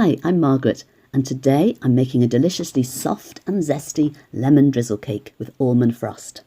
Hi, I'm Margaret, and today I'm making a deliciously soft and zesty lemon drizzle cake with Almond Frost.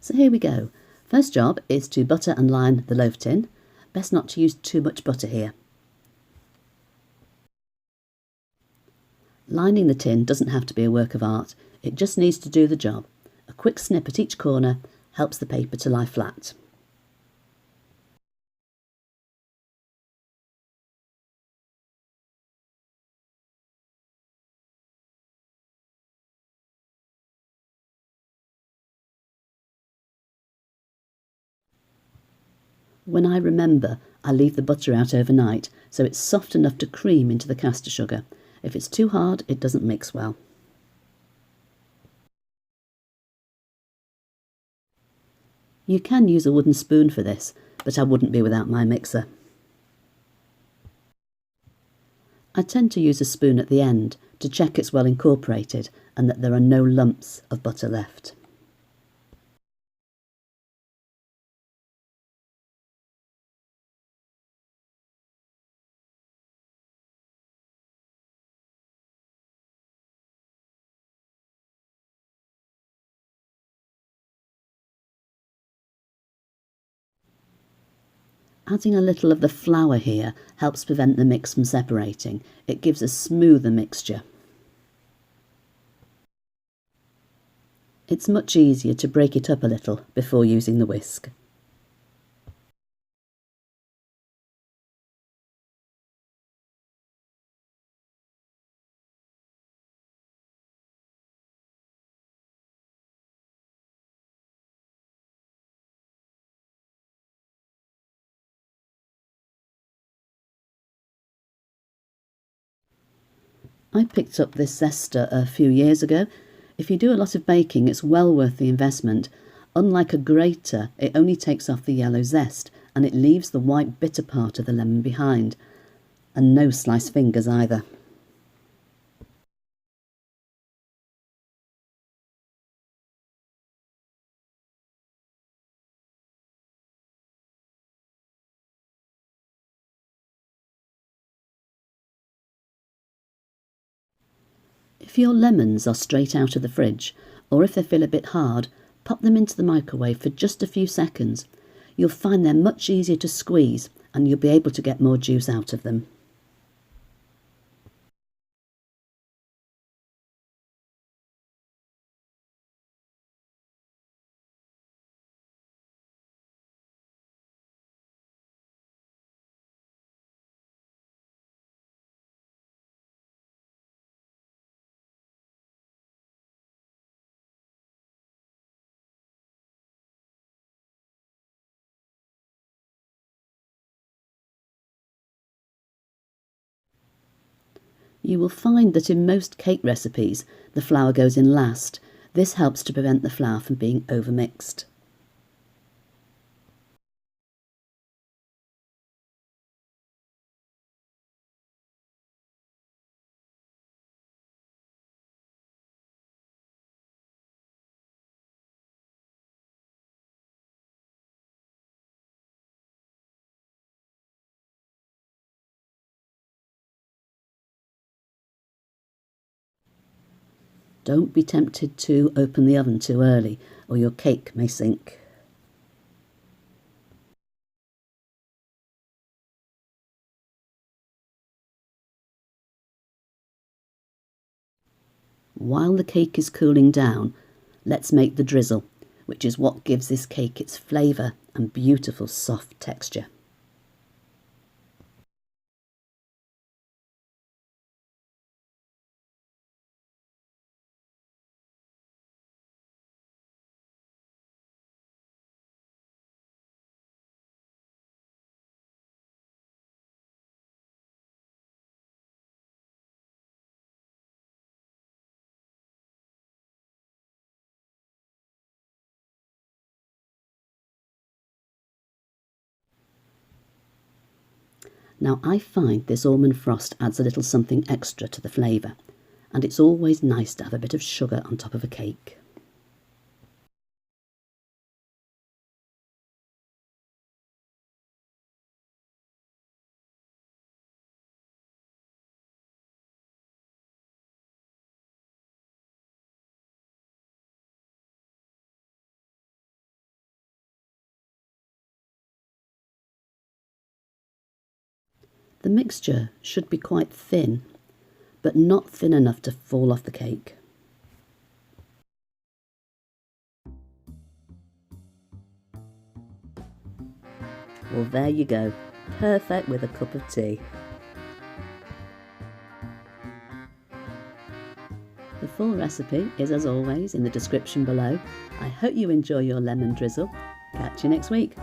So here we go. First job is to butter and line the loaf tin. Best not to use too much butter here. Lining the tin doesn't have to be a work of art, it just needs to do the job. A quick snip at each corner helps the paper to lie flat. When I remember, I leave the butter out overnight so it's soft enough to cream into the caster sugar. If it's too hard, it doesn't mix well. You can use a wooden spoon for this, but I wouldn't be without my mixer. I tend to use a spoon at the end to check it's well incorporated and that there are no lumps of butter left. Adding a little of the flour here helps prevent the mix from separating. It gives a smoother mixture. It's much easier to break it up a little before using the whisk. I picked up this zester a few years ago. If you do a lot of baking, it's well worth the investment. Unlike a grater, it only takes off the yellow zest and it leaves the white bitter part of the lemon behind. And no sliced fingers either. If your lemons are straight out of the fridge, or if they feel a bit hard, pop them into the microwave for just a few seconds. You'll find they're much easier to squeeze and you'll be able to get more juice out of them. You will find that in most cake recipes, the flour goes in last. This helps to prevent the flour from being overmixed. Don't be tempted to open the oven too early, or your cake may sink. While the cake is cooling down, let's make the drizzle, which is what gives this cake its flavour and beautiful soft texture. Now I find this Almond Frost adds a little something extra to the flavour, and it's always nice to have a bit of sugar on top of a cake. The mixture should be quite thin, but not thin enough to fall off the cake. Well, there you go, perfect with a cup of tea. The full recipe is, as always, in the description below. I hope you enjoy your lemon drizzle. Catch you next week.